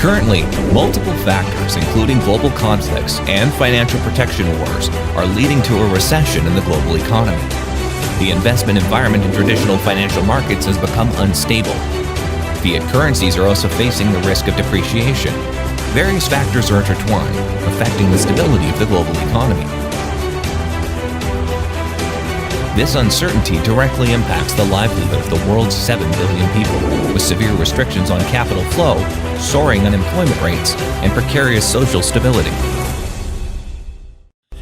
Currently, multiple factors, including global conflicts and financial protection wars, are leading to a recession in the global economy. The investment environment in traditional financial markets has become unstable. Fiat currencies are also facing the risk of depreciation. Various factors are intertwined, affecting the stability of the global economy. This uncertainty directly impacts the livelihood of the world's 7 billion people, with severe restrictions on capital flow, soaring unemployment rates, and precarious social stability.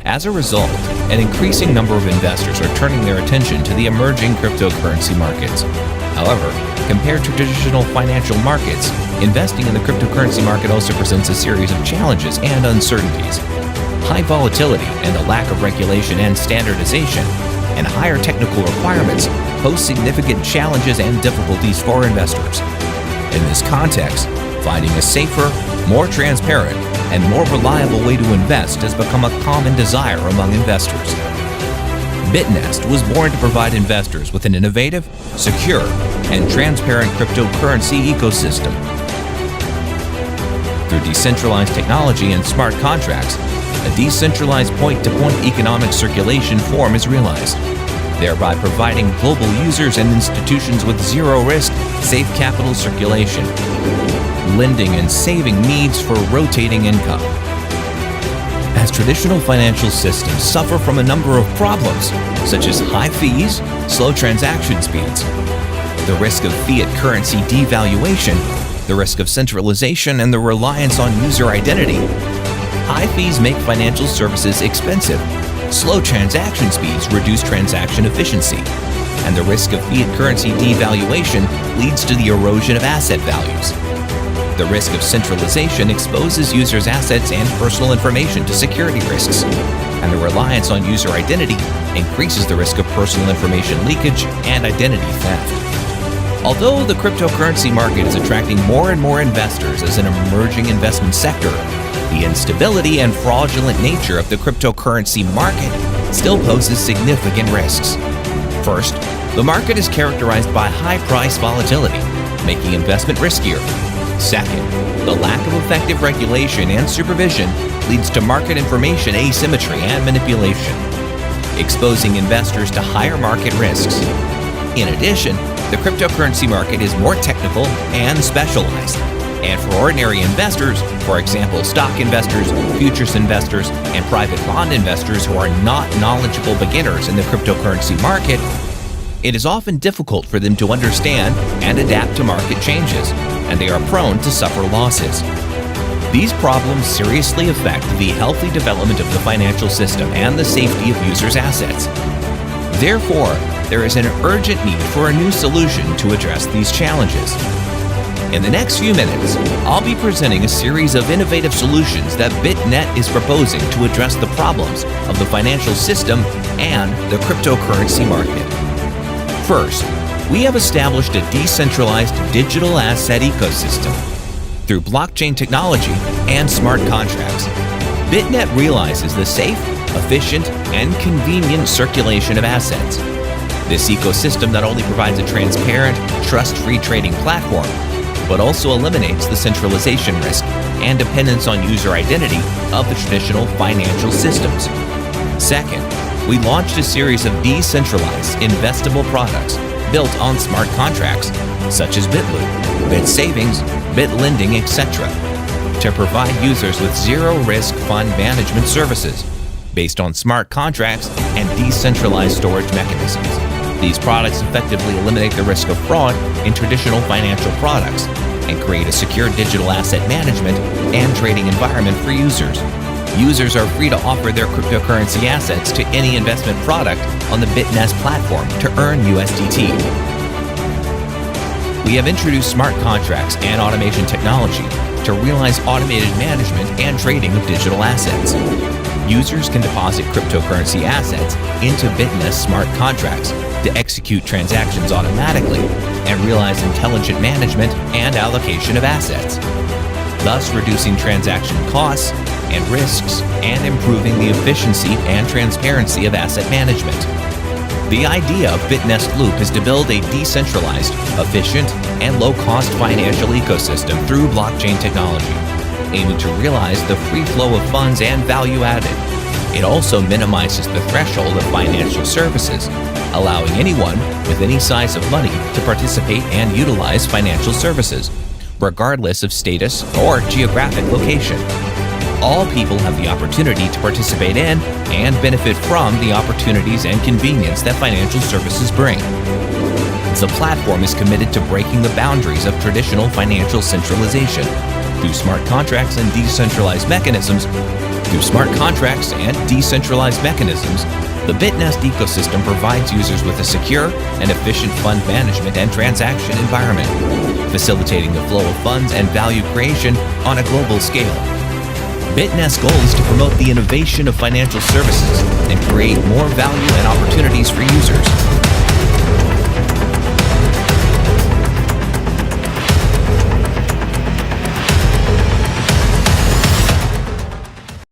As a result, an increasing number of investors are turning their attention to the emerging cryptocurrency markets. However, compared to traditional financial markets, investing in the cryptocurrency market also presents a series of challenges and uncertainties. High volatility and a lack of regulation and standardization, and higher technical requirements pose significant challenges and difficulties for investors. In this context, finding a safer, more transparent, and more reliable way to invest has become a common desire among investors. BitNest was born to provide investors with an innovative, secure, and transparent cryptocurrency ecosystem. Through decentralized technology and smart contracts, a decentralized point-to-point economic circulation form is realized, thereby providing global users and institutions with zero-risk, safe capital circulation, lending and saving needs for rotating income. As traditional financial systems suffer from a number of problems, such as high fees, slow transaction speeds, the risk of fiat currency devaluation, the risk of centralization, and the reliance on user identity, high fees make financial services expensive, slow transaction speeds reduce transaction efficiency, and the risk of fiat currency devaluation leads to the erosion of asset values. The risk of centralization exposes users' assets and personal information to security risks, and the reliance on user identity increases the risk of personal information leakage and identity theft. Although the cryptocurrency market is attracting more and more investors as an emerging investment sector, the instability and fraudulent nature of the cryptocurrency market still poses significant risks. First, the market is characterized by high price volatility, making investment riskier. Second, the lack of effective regulation and supervision leads to market information asymmetry and manipulation, exposing investors to higher market risks. In addition, the cryptocurrency market is more technical and specialized, and for ordinary investors, for example stock investors, futures investors, and private bond investors who are not knowledgeable beginners in the cryptocurrency market, it is often difficult for them to understand and adapt to market changes, and they are prone to suffer losses. These problems seriously affect the healthy development of the financial system and the safety of users' assets. Therefore, there is an urgent need for a new solution to address these challenges. In the next few minutes, I'll be presenting a series of innovative solutions that BitNest is proposing to address the problems of the financial system and the cryptocurrency market. First, we have established a decentralized digital asset ecosystem. Through blockchain technology and smart contracts, BitNest realizes the safe, efficient, and convenient circulation of assets. This ecosystem not only provides a transparent, trust-free trading platform, but also eliminates the centralization risk and dependence on user identity of the traditional financial systems. Second, we launched a series of decentralized investable products built on smart contracts, such as BitLoop, BitSavings, BitLending, etc., to provide users with zero-risk fund management services based on smart contracts and decentralized storage mechanisms. These products effectively eliminate the risk of fraud in traditional financial products and create a secure digital asset management and trading environment for users. Users are free to offer their cryptocurrency assets to any investment product on the BitNest platform to earn USDT. We have introduced smart contracts and automation technology to realize automated management and trading of digital assets. Users can deposit cryptocurrency assets into BitNest smart contracts to execute transactions automatically and realize intelligent management and allocation of assets, thus reducing transaction costs and risks and improving the efficiency and transparency of asset management. The idea of BitNest Loop is to build a decentralized, efficient, and low-cost financial ecosystem through blockchain technology, aiming to realize the free flow of funds and value added. It also minimizes the threshold of financial services, allowing anyone with any size of money to participate and utilize financial services, regardless of status or geographic location. All people have the opportunity to participate in and benefit from the opportunities and convenience that financial services bring. The platform is committed to breaking the boundaries of traditional financial centralization through smart contracts and decentralized mechanisms. The BitNest ecosystem provides users with a secure and efficient fund management and transaction environment, facilitating the flow of funds and value creation on a global scale. BitNest's goal is to promote the innovation of financial services and create more value and opportunities for users.